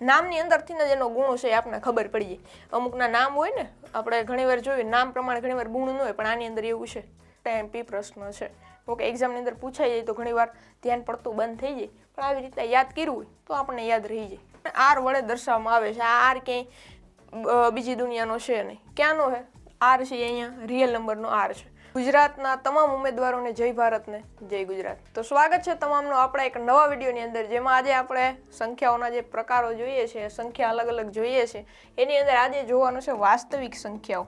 નામની અંદરથી જ એનો ગુણો છે એ આપણને ખબર પડી જાય. અમુકના નામ હોય ને, આપણે ઘણીવાર જોયું નામ પ્રમાણે ઘણીવાર ગુણ ન હોય, પણ આની અંદર એવું છે. ટાઈમ પ્રશ્ન છે. ઓકે, એક્ઝામની અંદર પૂછાઈ જાય તો ઘણીવાર ધ્યાન પડતું બંધ થઈ જાય, પણ આવી રીતે યાદ કર્યું હોય તો આપણને યાદ રહી જાય. આર વડે દર્શાવવામાં આવે છે. આ આર ક્યાંય બીજી દુનિયાનો છે નહીં. ક્યાંનો છે આર છે? અહીંયા રિયલ નંબરનો આર છે. ગુજરાતના તમામ ઉમેદવારોને જય ભારતને જય ગુજરાત. તો સ્વાગત છે તમામનો આપણા એક નવા વિડીયોની અંદર, જેમાં આજે આપણે સંખ્યાઓના જે પ્રકારો જોઈએ છે, સંખ્યા અલગ અલગ જોઈએ છે, એની અંદર આજે જોવાનું છે વાસ્તવિક સંખ્યાઓ.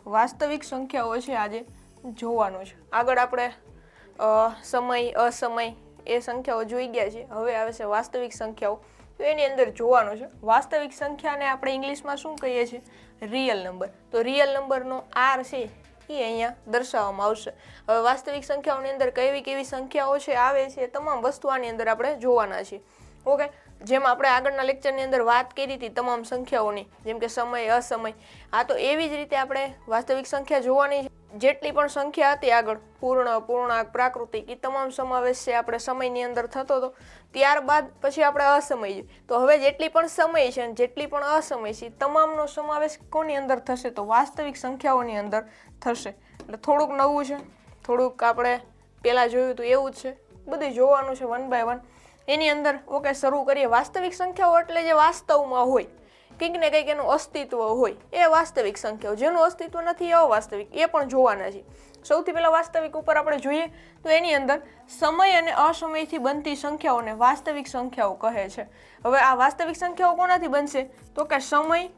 વાસ્તવિક સંખ્યાઓ છે આજે જોવાનું છે. આગળ આપણે સમય, અસમય એ સંખ્યાઓ જોઈ ગયા છે. હવે આવે છે વાસ્તવિક સંખ્યાઓ. તો એની અંદર જોવાનું છે વાસ્તવિક સંખ્યાને આપણે ઇંગ્લિશમાં શું કહીએ છીએ? Real number. તો રિયલ નંબરનો આર છે એ અહીંયા દર્શાવવામાં આવશે. હવે વાસ્તવિક સંખ્યાઓની અંદર કેવી કેવી સંખ્યાઓ છે આવે છે, તમામ વસ્તુ આની અંદર આપણે જોવાના છીએ. ઓકે, જેમ આપણે આગળના લેક્ચરની અંદર વાત કરી હતી તમામ સંખ્યાઓની, જેમ કે સમય, અસમય, આ તો એવી જ રીતે આપણે વાસ્તવિક સંખ્યા જોવાની છે. જેટલી પણ સંખ્યા હતી આગળ, પૂર્ણ, પૂર્ણાંક, પ્રાકૃતિક, એ તમામ સમાવેશ છે આપણે સમયની અંદર થતો હતો. ત્યારબાદ પછી આપણે અસમય જોઈએ. તો હવે જેટલી પણ સમય છે અને જેટલી પણ અસમય છે, તમામનો સમાવેશ કોની અંદર થશે? તો વાસ્તવિક સંખ્યાઓની અંદર થશે. એટલે થોડુંક નવું છે, થોડુંક આપણે પહેલાં જોયું હતું એવું જ છે. બધું જોવાનું છે વન બાય વન એની અંદર. ઓકે, શરૂ કરીએ. વાસ્તવિક સંખ્યાઓ એટલે જે વાસ્તવમાં હોય, કંઈક ને કંઈક એનું અસ્તિત્વ હોય, એ વાસ્તવિક સંખ્યાઓ. જેનું અસ્તિત્વ નથી એ અવાસ્તવિક, એ પણ જોવાના છે. સૌથી પહેલા વાસ્તવિક ઉપર આપણે જોઈએ તો એની અંદર સમય અને અસમયથી બનતી સંખ્યાઓને વાસ્તવિક સંખ્યાઓ કહે છે. હવે આ વાસ્તવિક સંખ્યાઓ કોનાથી બનશે? તો કે સમય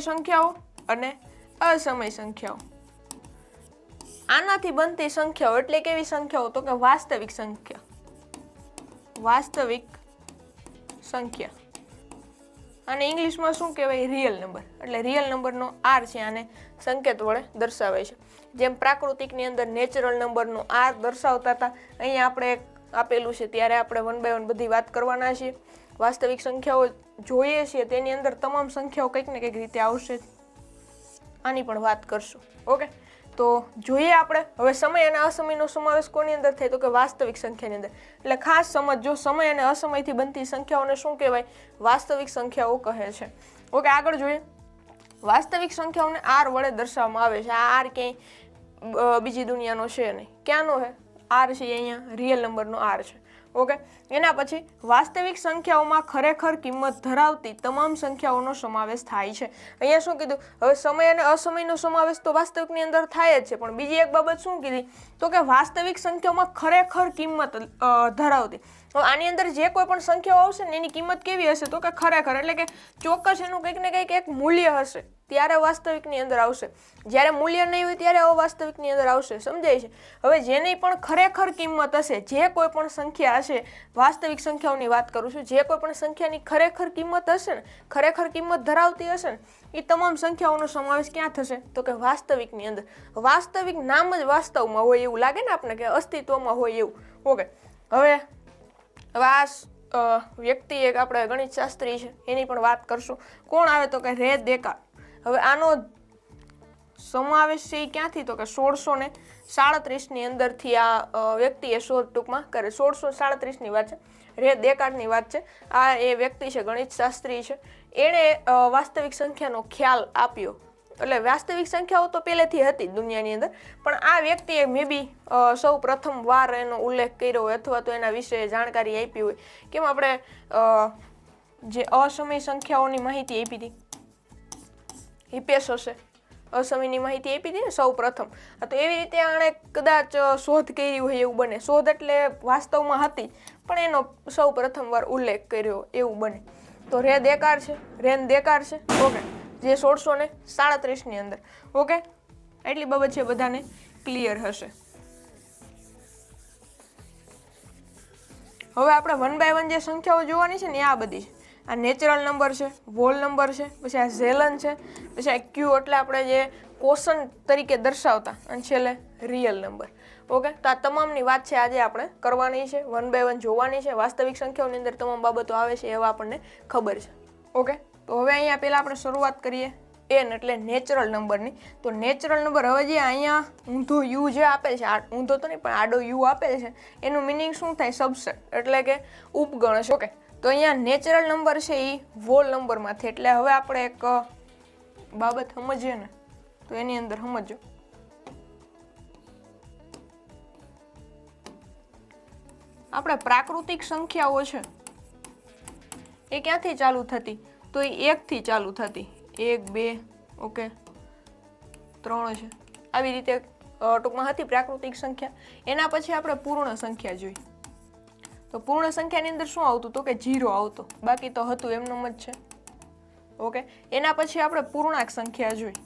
સંખ્યાઓ અને અસમય સંખ્યાઓ. આનાથી બનતી સંખ્યાઓ એટલે કેવી સંખ્યાઓ? તો કે વાસ્તવિક સંખ્યા. વાસ્તવિક સંખ્યા. અને ઇંગ્લિશમાં શું કહેવાય? Real number. એટલે રિયલ નંબરનો આર છે આને સંકેત વડે દર્શાવે છે. જેમ પ્રાકૃતિકની અંદર નેચરલ નંબરનો આર દર્શાવતા હતા, અહીંયા આપણે આપેલું છે, ત્યારે આપણે વન બાય વન બધી વાત કરવાના છીએ. વાસ્તવિક સંખ્યાઓ જોઈએ છીએ તેની અંદર તમામ સંખ્યાઓ કંઈક ને કંઈક રીતે આવશે, આની પણ વાત કરશું. ઓકે, તો જોઈએ આપણે હવે સમય અને અસમયનો સમાવેશ કોની અંદર થાય? તો કે વાસ્તવિક સંખ્યાની અંદર. એટલે ખાસ સમજો, સમય અને અસમયથી બનતી સંખ્યાઓને શું કહેવાય? વાસ્તવિક સંખ્યાઓ કહે છે. ઓકે, આગળ જોઈએ. વાસ્તવિક સંખ્યાઓને આર વડે દર્શાવવામાં આવે છે. આ આર ક્યાંય બીજી દુનિયાનો છે નહીં. ક્યાંનો છે આર છે? અહીંયા રિયલ નંબરનો આર છે. ઓકે, એના પછી વાસ્તવિક સંખ્યાઓમાં ખરેખર કિંમત ધરાવતી તમામ સંખ્યાઓનો સમાવેશ થાય છે. અહીંયા શું કીધું? હવે સમય અને અસમયનો સમાવેશ તો વાસ્તવિકની અંદર થાય જ છે, પણ બીજી એક બાબત શું કીધી? તો કે વાસ્તવિક સંખ્યાઓમાં ખરેખર કિંમત ધરાવતી. હવે આની અંદર જે કોઈ પણ સંખ્યાઓ આવશે ને એની કિંમત કેવી હશે? તો કે ખરેખર, એટલે કે ચોક્કસ એનું કંઈક ને કંઈક એક મૂલ્ય હશે, ત્યારે વાસ્તવિકની અંદર આવશે. જ્યારે મૂલ્ય નહીં હોય ત્યારે અવાસ્તવિકની અંદર આવશે. સમજાય છે? હવે જેની પણ ખરેખર કિંમત હશે, જે કોઈ પણ સંખ્યા હશે, વાસ્તવિક સંખ્યાઓની વાત કરું છું, જે કોઈ પણ સંખ્યાની ખરેખર કિંમત હશે ને, ખરેખર કિંમત ધરાવતી હશે ને, એ તમામ સંખ્યાઓનો સમાવેશ ક્યાં થશે? તો કે વાસ્તવિકની અંદર. વાસ્તવિક નામ જ વાસ્તવમાં હોય એવું લાગે ને આપણે, કે અસ્તિત્વમાં હોય એવું. ઓકે, હવે આ વ્યક્તિ એક આપણે ગણિત શાસ્ત્રી છે, એની પણ વાત કરશું. કોણ આવે? તો કે રે દેકાર્ત. હવે આનો સમાવેશ છે એ ક્યાંથી? તો કે 1637ની અંદરથી આ વ્યક્તિએ શોધ ટૂંકમાં કરે. 1637ની વાત છે, રે દેકાર્તની વાત છે. આ એ વ્યક્તિ છે, ગણિત શાસ્ત્રી છે, એણે વાસ્તવિક સંખ્યાનો ખ્યાલ આપ્યો. એટલે વાસ્તવિક સંખ્યાઓ તો પહેલેથી હતી દુનિયાની અંદર, પણ આ વ્યક્તિએ મે બી સૌ પ્રથમ વાર એનો ઉલ્લેખ કર્યો હોય, અથવા તો એના વિશે જાણકારી આપી હોય. કેમ આપણે જે અસમય સંખ્યાઓની માહિતી આપી હતી, હિપેશ હશે, અસમયની માહિતી આપી હતી ને સૌ પ્રથમ. તો એવી રીતે આણે કદાચ શોધ કરી હોય એવું બને. શોધ એટલે વાસ્તવમાં હતી, પણ એનો સૌ પ્રથમ વાર ઉલ્લેખ કર્યો એવું બને. તો રે દેકાર છે, રેન દેકાર છે. ઓકે, જે 1637ની અંદર. ઓકે, એટલી બાબત છે બધાને ક્લિયર હશે. હવે આપણે વન બાય વન જે સંખ્યાઓ જોવાની છે ને, આ બધી છે. આ નેચરલ નંબર છે, હોલ નંબર છે, પછી આ ઝેલન છે, પછી આ ક્યુ એટલે આપણે જે ક્વોશન્ટ તરીકે દર્શાવતા, અને છેલ્લે રિયલ નંબર. ઓકે, તો આ તમામની વાત છે આજે આપણે કરવાની છે, વન બાય વન જોવાની છે. વાસ્તવિક સંખ્યાઓની અંદર તમામ બાબતો આવે છે એવા આપણને ખબર છે. ઓકે, તો હવે અહીંયા પહેલાં આપણે શરૂઆત કરીએ એન એટલે નેચરલ નંબરની. તો નેચરલ નંબર, હવે જે અહીંયા ઊંધો યુ જે આપેલ છે, ઊંધો તો નહીં પણ આડો યુ આપેલ છે, એનું મિનિંગ શું થાય? સબસેટ એટલે કે ઉપગણ છે. ઓકે, તો અહીંયા નેચરલ નંબર છે એ હોલ નંબરમાંથી, એટલે હવે આપણે એક બાબત સમજીએ ને તો એની અંદર સમજો. આપણે પ્રાકૃતિક સંખ્યાઓ છે એ ક્યાંથી ચાલુ થતી? તો એ 1 થી ચાલુ થતી. 1 2 ઓકે 3 છે, આવી રીતે ટૂંકમાં હતી પ્રાકૃતિક સંખ્યા. એના પછી આપણે પૂર્ણ સંખ્યા જોઈ. તો પૂર્ણ સંખ્યાની અંદર શું આવતું? તો કે 0 આવતો, બાકી તો હતું એમનું જ છે. ઓકે, એના પછી આપણે પૂર્ણાંક સંખ્યા જોઈ.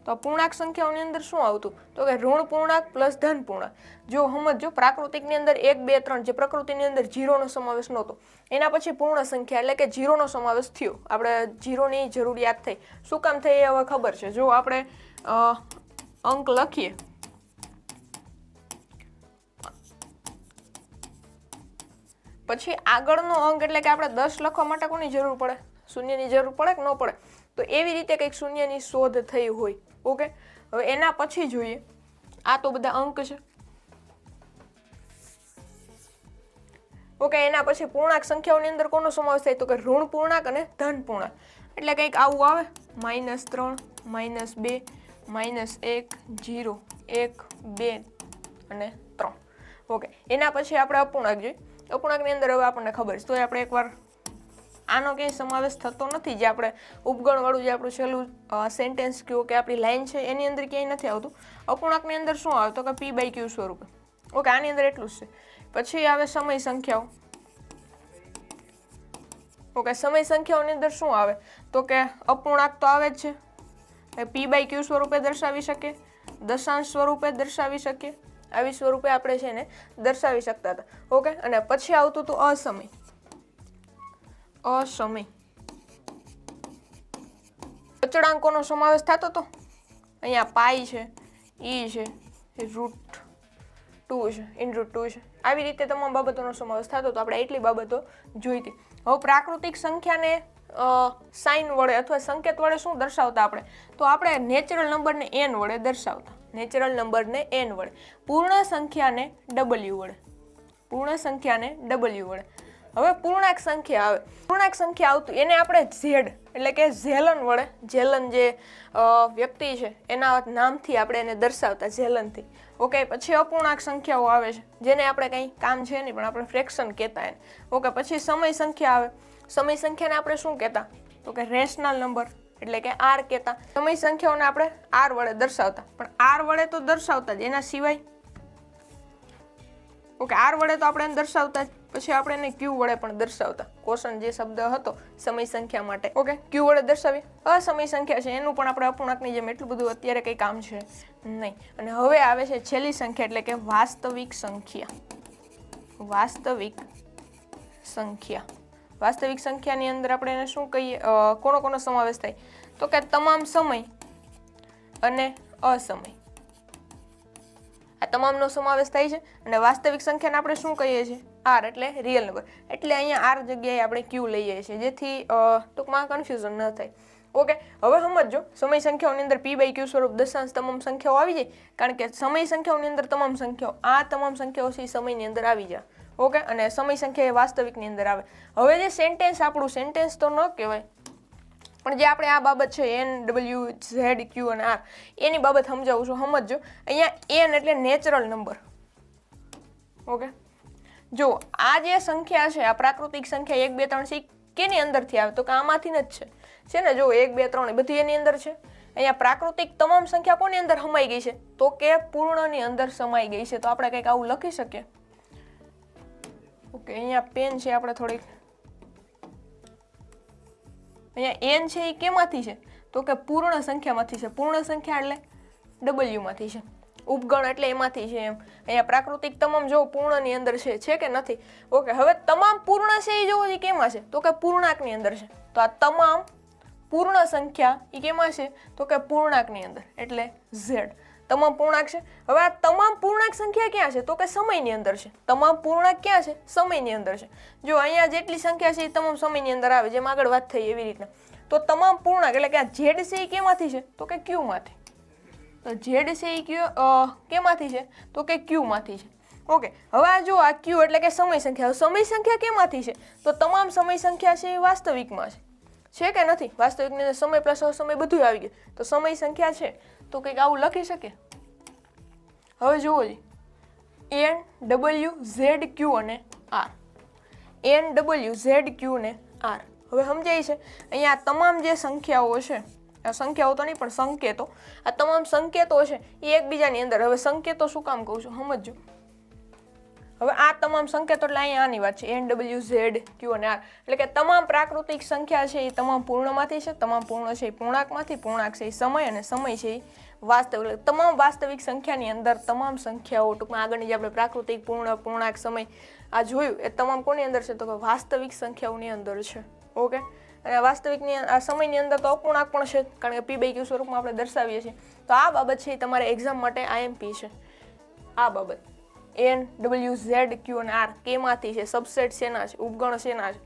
તો પૂર્ણાંક સંખ્યાઓની અંદર શું આવતું? તો કે ઋણ પૂર્ણાંક પ્લસ ધન પૂર્ણાંક. જો સમજો, પ્રાકૃતિકની અંદર 1 2 3 જે પ્રકૃતિની અંદર 0 નો સમાવેશ નહોતો, એના પછી પૂર્ણ સંખ્યા એટલે કે 0 નો સમાવેશ થયો. આપણે 0 ની જરૂરિયાત થઈ. શું કામ થઈ એ હવે ખબર છે. જો આપણે અંક લખીએ, પછી આગળનો અંક એટલે કે આપણે 10 લખવા માટે કોની જરૂર પડે? શૂન્યની જરૂર પડે કે ન પડે? તો એવી રીતે કંઈક શૂન્યની શોધ થઈ હોય. ઓકે, હવે એના પછી જોઈએ, આ તો બધા અંક છે. ઓકે, એના પછી પૂર્ણાંક સંખ્યાઓની અંદર કોનો સમાવેશ થાય? તો કે ઋણ પૂર્ણાંક અને ધન પૂર્ણાંક. એટલે કંઈક આવું આવે, -3 -2 -1 0 1 2 અને 3. ઓકે, એના પછી આપણે અપૂર્ણાંક જોઈએ. અપૂર્ણાંકની અંદર હવે આપણને ખબર છે, તો આપણે એકવાર આનો ક્યાંય સમાવેશ થતો નથી. જે આપણે ઉપગણવાળું જે આપણું છેલ્લું સેન્ટેન્સ કહો કે આપણી લાઈન છે એની અંદર ક્યાંય નથી આવતું. અપૂર્ણાંકની અંદર શું આવે? તો કે p/q સ્વરૂપે. ઓકે, આની અંદર એટલું જ છે. પછી આવે સમય સંખ્યાઓ. ઓકે, સમય સંખ્યાઓની અંદર શું આવે? તો કે અપૂર્ણાંક તો આવે જ છે, p/q સ્વરૂપે દર્શાવી શકીએ, દશાંશ સ્વરૂપે દર્શાવી શકીએ, આવી સ્વરૂપે આપણે છે ને દર્શાવી શકતા હતા. ઓકે, અને પછી આવતું હતું અસમય. અસમય અચળાંકોનો સમાવેશ થતો હતો. અહીંયા પાઈ છે, ઈ છે, √2 છે, √2 છે, આવી રીતે તમામ બાબતોનો સમાવેશ થતો હતો. આપણે એટલી બાબતો જોઈતી. હવે પ્રાકૃતિક સંખ્યાને સાઇન વડે અથવા સંકેત વડે શું દર્શાવતા આપણે? તો આપણે નેચરલ નંબરને n વડે દર્શાવતા. નેચરલ નંબરને n વડે, પૂર્ણ સંખ્યાને w વડે, પૂર્ણ સંખ્યાને w વડે. હવે પૂર્ણાંક સંખ્યા આવે. પૂર્ણાંક સંખ્યા આવતું એને આપણે z એટલે કે ઝેલન વડે, ઝેલન જે વ્યક્તિ છે એના નામથી આપણે એને દર્શાવતા, ઝેલનથી. ઓકે, પછી અપૂર્ણાંક સંખ્યાઓ આવે છે જેને આપણે કંઈ કામ છે નહીં પણ આપણે ફ્રેક્શન કહેતા એને. ઓકે, પછી સમય સંખ્યા આવે. સમય સંખ્યાને આપણે શું કહેતા? તો કે રેશનલ નંબર એટલે કે r કહેતા. સમય સંખ્યાઓને આપણે r વડે દર્શાવતા, પણ r વડે તો દર્શાવતા જ, એના સિવાય ઓકે r વડે તો આપણે એને દર્શાવતા જ, પછી આપણે એને q વડે પણ દર્શાવતા. ક્વેશ્ચન જે શબ્દ હતો સમય સંખ્યા માટે, ઓકે, q વડે દર્શાવીએ. અસમય સંખ્યા છે એનું પણ આપણે અપૂર્ણાંકની જેમ એટલું બધું અત્યારે કંઈ કામ છે નહીં. અને હવે આવે છે છેલ્લી સંખ્યા એટલે કે વાસ્તવિક સંખ્યા. વાસ્તવિક સંખ્યા. વાસ્તવિક સંખ્યાની અંદર આપણે એને શું કહીએ? કોનો સમાવેશ થાય? તો કે તમામ સમય અને અસમય, આ તમામનો સમાવેશ થાય છે. અને વાસ્તવિક સંખ્યાને આપણે શું કહીએ છીએ? r એટલે રિયલ નંબર. એટલે અહીંયા r જગ્યાએ આપણે q લઈએ છીએ, જેથી ટૂંકમાં કન્ફ્યુઝન ન થાય. ઓકે, હવે સમજો, સમય સંખ્યાઓની અંદર p/q સ્વરૂપ દશાંશ તમામ સંખ્યાઓ આવી જાય, કારણ કે સમય સંખ્યાઓની અંદર તમામ સંખ્યાઓ, આ તમામ સંખ્યાઓ છે સમયની અંદર આવી જાય. ઓકે, અને સમય સંખ્યા એ વાસ્તવિકની અંદર આવે. હવે જે સેન્ટેન્સ આપણું, સેન્ટેન્સ તો ન કહેવાય પણ જે આપણે આ બાબત છે n w z q અને r એની બાબત સમજાવું છું. સમજો, અહીંયા n એટલે નેચરલ નંબર. ઓકે, જો આ જે સંખ્યા છે, આ પ્રાકૃતિક સંખ્યા 1 2 3 છે, કેની અંદરથી આવે? તો કે આમાંથી જ છે ને. જો 1 2 3 બધી એની અંદર છે. અહીંયા પ્રાકૃતિક તમામ સંખ્યા કોની અંદર સમાઈ ગઈ છે? તો કે પૂર્ણની અંદર સમાઈ ગઈ છે. તો આપણે કંઈક આવું લખી શકીએ. ઓકે, અહીંયા પેન છે, આપણે થોડીક અહીંયા n છે એ કેમાંથી છે? તો કે પૂર્ણ સંખ્યામાંથી છે. પૂર્ણ સંખ્યા એટલે w માંથી છે. ઉપગણ એટલે એમાંથી છે એમ. અહીંયા પ્રાકૃતિક તમામ જો પૂર્ણની અંદર છે કે નથી? ઓકે, હવે તમામ પૂર્ણ છે એ જોવો એ કેમાં છે? તો કે પૂર્ણાંકની અંદર છે. તો આ તમામ પૂર્ણ સંખ્યા એ કેમાં છે? તો કે પૂર્ણાંકની અંદર, એટલે z. તમામ પૂર્ણાંક છે. હવે આ તમામ પૂર્ણાંક સંખ્યા ક્યાં છે? તો કે સમયની અંદર છે. તમામ પૂર્ણાંક ક્યાં છે? સમયની અંદર છે. જો અહીંયા જેટલી સંખ્યા છે એ તમામ સમયની અંદર આવે, જેમ આગળ વાત થઈ એવી રીતના. તો તમામ પૂર્ણાંક એટલે કે આ z છે એ કેમાંથી છે? તો કે q માંથી. તો z છે એ કેમાંથી છે? તો કે q માંથી છે. ઓકે, હવે આ જો આ ક્યુ એટલે કે સમય સંખ્યા. સમય સંખ્યા કેમાંથી છે? તો તમામ સમય સંખ્યા છે એ વાસ્તવિકમાં છે કે નથી? વાસ્તવિકની અંદર સમય પ્લસ અસમય બધું આવી ગયું, તો સમય સંખ્યા છે. તો કંઈક આવું લખી શકે. હવે જુઓ જી, એન ડબલ્યુ ઝેડ ક્યુ અને આર. એન ડબલ્યુ ઝેડ ક્યુ અને આર. હવે સમજાય છે? અહીંયા તમામ જે સંખ્યાઓ છે, આ સંખ્યાઓ તો નહીં પણ સંકેતો, આ તમામ સંકેતો છે એ એકબીજાની અંદર. હવે સંકેતો શું કામ કહું છું સમજજો. હવે આ તમામ સંકેતો એટલે અહીંયા આની વાત છે, એન ડબલ્યુ ઝેડ ક્યુ અને આર. એટલે કે તમામ પ્રાકૃતિક સંખ્યા છે એ તમામ પૂર્ણમાંથી છે, તમામ પૂર્ણ છે એ પૂર્ણાંકમાંથી, પૂર્ણાંક છે એ સમય, અને સમય છે એ વાસ્તવિક. એટલે તમામ વાસ્તવિક સંખ્યાની અંદર તમામ સંખ્યાઓ, ટૂંકમાં આગળની જે આપણે પ્રાકૃતિક, પૂર્ણ, પૂર્ણાંક, સમય આ જોયું એ તમામ કોની અંદર છે? તો કે વાસ્તવિક સંખ્યાઓની અંદર છે. ઓકે, અને વાસ્તવિકની આ સમયની અંદર તો અપૂર્ણાંક પણ છે, કારણ કે p/q સ્વરૂપમાં આપણે દર્શાવીએ છીએ. તો આ બાબત છે એ તમારે એક્ઝામ માટે આઈએમપી છે. આ બાબત એન ડબલ્યુ ઝેડ ક્યુ અને આર કેમાંથી છે, સબસેટ શેના છે, ઉપગણ શેના છે?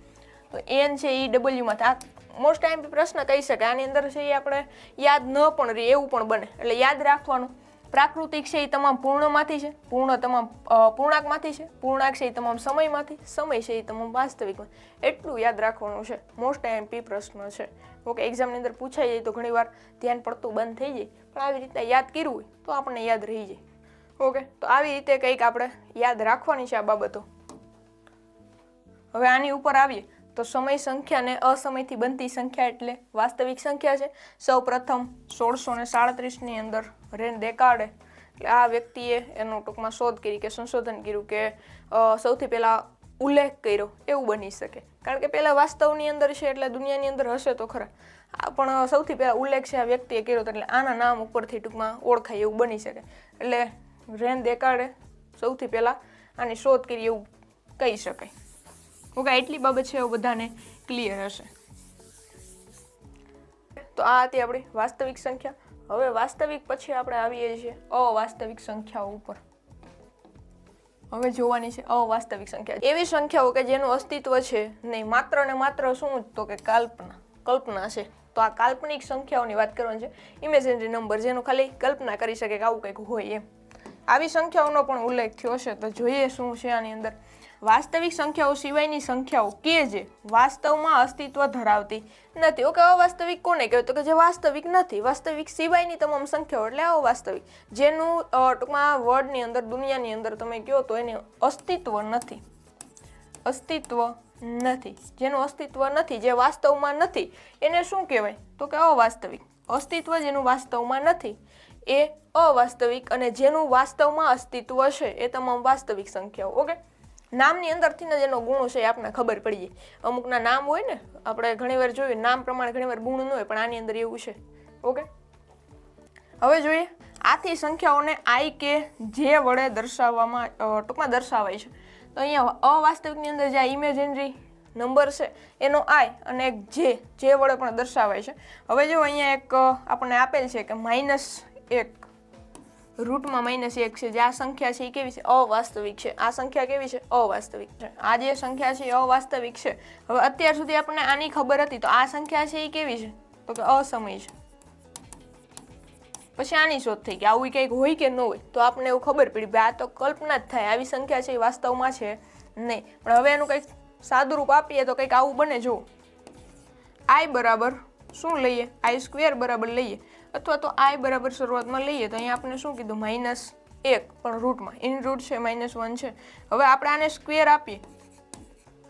તો એન છે એ ડબલ્યુમાંથી. આ મોસ્ટ આઈએમપી પ્રશ્ન કહી શકાય. આની અંદર છે એ આપણે યાદ ન પણ રહે એવું પણ બને, એટલે યાદ રાખવાનું. પ્રાકૃતિક છે એ તમામ પૂર્ણમાંથી છે, પૂર્ણ તમામ પૂર્ણાંકમાંથી છે, પૂર્ણાંક છે એ તમામ સમયમાંથી, સમય છે એ તમામ વાસ્તવિકમાં. એટલું યાદ રાખવાનું છે. મોસ્ટ આઈએમપી પ્રશ્ન છે. ઓકે, એક્ઝામની અંદર પૂછાઈ જાય તો ઘણીવાર ધ્યાન પડતું બંધ થઈ જાય, પણ આવી રીતના યાદ કર્યું હોય તો આપણને યાદ રહી જાય. ઓકે, તો આવી રીતે કંઈક આપણે યાદ રાખવાની છે આ બાબતો. હવે આની ઉપર આવીએ તો સમય સંખ્યા અને અસમયથી બનતી સંખ્યા એટલે વાસ્તવિક સંખ્યા છે. સૌ પ્રથમ 1637ની અંદર રેન દેકાર્ડે, એટલે આ વ્યક્તિએ એનો ટૂંકમાં શોધ કરી કે સંશોધન કર્યું કે સૌથી પહેલા ઉલ્લેખ કર્યો એવું બની શકે. કારણ કે પહેલા વાસ્તવની અંદર છે એટલે દુનિયાની અંદર હશે તો ખરા, પણ સૌથી પહેલા ઉલ્લેખ છે આ વ્યક્તિએ કર્યો, એટલે આના નામ ઉપરથી ટૂંકમાં ઓળખાય એવું બની શકે. એટલે રેન દેકાર્ડે સૌથી પહેલા આની શોધ કરી એવું કહી શકાય. ઓકે, એટલી બાબત છે એવું બધાને ક્લિયર હશે. તો આ હતી આપણી વાસ્તવિક સંખ્યા. હવે વાસ્તવિક પછી આપણે આવીએ છીએ અવાસ્તવિક સંખ્યાઓ ઉપર. હવે જોવાની છે અવાસ્તવિક સંખ્યા, એવી સંખ્યાઓ કે જેનું અસ્તિત્વ છે નહીં, માત્ર ને માત્ર શું? તો કે કલ્પના છે. તો આ કાલ્પનિક સંખ્યાઓની વાત કરવાની છે. ઇમેજિનરી નંબર, જેનું ખાલી કલ્પના કરી શકે કે આવું કંઈક હોય એમ. આવી સંખ્યાઓનો પણ ઉલ્લેખ થયો છે. તો જોઈએ શું છે આની અંદર. વાસ્તવિક સંખ્યાઓ સિવાયની સંખ્યાઓ કે જે વાસ્તવમાં અસ્તિત્વ ધરાવતી નથી. ઓકે, અવાસ્તવિક કોને કહેવાય? તો કે જે વાસ્તવિક નથી. વાસ્તવિક સિવાયની તમામ સંખ્યાઓ એટલે અવાસ્તવિક, જેનું ટૂંકમાં વર્લ્ડની અંદર, દુનિયાની અંદર તમે કહો તો એનું અસ્તિત્વ નથી. અસ્તિત્વ નથી, જેનું અસ્તિત્વ નથી, જે વાસ્તવમાં નથી, એને શું કહેવાય? તો કે અવાસ્તવિક. અસ્તિત્વ જેનું વાસ્તવમાં નથી એ અવાસ્તવિક, અને જેનું વાસ્તવમાં અસ્તિત્વ છે એ તમામ વાસ્તવિક સંખ્યાઓ. ઓકે, નામની અંદરથી જ એનો ગુણ છે એ આપણને ખબર પડી જાય. અમુકના નામ હોય ને, આપણે ઘણીવાર જોયું નામ પ્રમાણે ઘણીવાર ગુણ ન હોય, પણ આની અંદર એવું છે. ઓકે, હવે જોઈએ આથી સંખ્યાઓને આઈ કે જે વડે દર્શાવવામાં ટૂંકમાં દર્શાવાય છે. તો અહીંયા અવાસ્તવિકની અંદર જે ઇમેજિનરી નંબર છે એનો આઈ અને એક જે વડે પણ દર્શાવાય છે. હવે જો અહીંયા એક આપણને આપેલ છે કે -1 રૂટમાં -1 છે, જે આ સંખ્યા છે એ કેવી છે? અવાસ્તવિક છે. આ સંખ્યા કેવી છે? અવાસ્તવિક છે. આ જે સંખ્યા છે એ અવાસ્તવિક છે. હવે અત્યાર સુધી આપણને આની ખબર હતી, તો આ સંખ્યા છે એ કેવી છે? તો કે અસમય છે. પછી આની શોધ થઈ કે આવું કંઈક હોય કે ન હોય, તો આપણને એવું ખબર પડી કે આ તો કલ્પના જ થાય, આવી સંખ્યા છે એ વાસ્તવમાં છે નહીં. પણ હવે એનું કંઈક સાદુરૂપ આપીએ તો કંઈક આવું બને. જો આઈ બરાબર શું લઈએ? i² બરાબર લઈએ, અથવા તો i બરાબર શરૂઆતમાં લઈએ તો અહીંયા આપણે શું કીધું? -1 પણ રૂટમાં ઇન રૂટ છે -1 છે. હવે આપણે આને સ્ક્વેર આપીએ,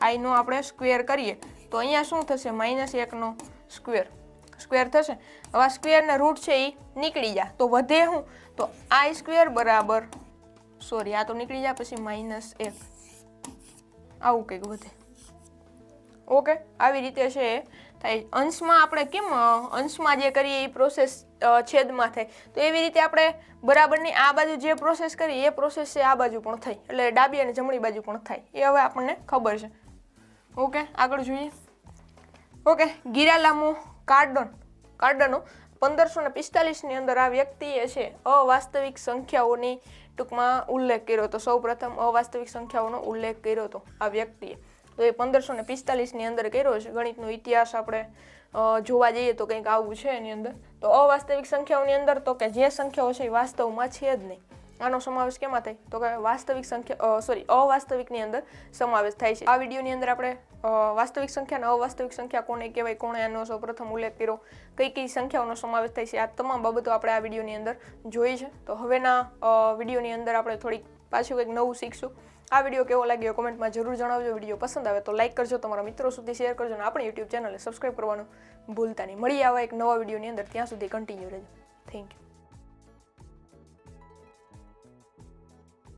i નો આપણે સ્ક્વેર કરીએ તો અહીંયા શું થશે? -1 નો સ્ક્વેર થશે. હવે આ સ્ક્વેરના રૂટ છે એ નીકળી જાય તો વધે શું? તો i² બરાબર આ તો નીકળી જાય, પછી -1 આવું કંઈક વધે. ઓકે, આવી રીતે છે એ થાય. અંશમાં આપણે કેમ અંશમાં જે કરીએ એ પ્રોસેસ છેદમાં થાય, તો એવી રીતે આપણે બરાબરની આ બાજુ જે પ્રોસેસ કરીએ એ પ્રોસેસ છે આ બાજુ પણ થાય, એટલે ડાબી અને જમણી બાજુ પણ થાય. એ હવે આપણને ખબર છે. ઓકે, આગળ જોઈએ. ઓકે, ગિરાલામો કાર્ડનો 1545ની અંદર આ વ્યક્તિએ છે અવાસ્તવિક સંખ્યાઓની ટૂંકમાં ઉલ્લેખ કર્યો હતો. સૌ પ્રથમ અવાસ્તવિક સંખ્યાઓનો ઉલ્લેખ કર્યો હતો આ વ્યક્તિએ. તો એ 1545ની અંદર કર્યો છે. ગણિતનો ઇતિહાસ આપણે જોવા જઈએ તો કંઈક આવું છે એની અંદર. તો અવાસ્તવિક સંખ્યાઓની અંદર તો કે જે સંખ્યાઓ છે એ વાસ્તવમાં છે જ નહીં, આનો સમાવેશ કેમાં થાય તો કે વાસ્તવિક સંખ્યા અવાસ્તવિકની અંદર સમાવેશ થાય છે. આ વિડીયોની અંદર આપણે વાસ્તવિક સંખ્યા અને અવાસ્તવિક સંખ્યા કોને કહેવાય, કોણે આનો સૌપ્રથમ ઉલ્લેખ કર્યો, કઈ કઈ સંખ્યાઓનો સમાવેશ થાય છે, આ તમામ બાબતો આપણે આ વિડીયોની અંદર જોઈ છે. તો હવેના વિડીયોની અંદર આપણે થોડીક પાછું કંઈક નવું શીખશું. આ વિડીયો કેવો લાગ્યો કોમેન્ટમાં જરૂર જણાવજો. વિડીયો પસંદ આવે તો લાઇક કરજો, તમારા મિત્રો સુધી શેર કરજો અને આપણી યુટ્યુબ ચેનલને સબસ્ક્રાઈબ કરવાનું ભૂલતા નહીં. મળીએ આવા એક નવા વિડીયોની અંદર. ત્યાં સુધી કન્ટિન્યુ રહેજો. Thank you.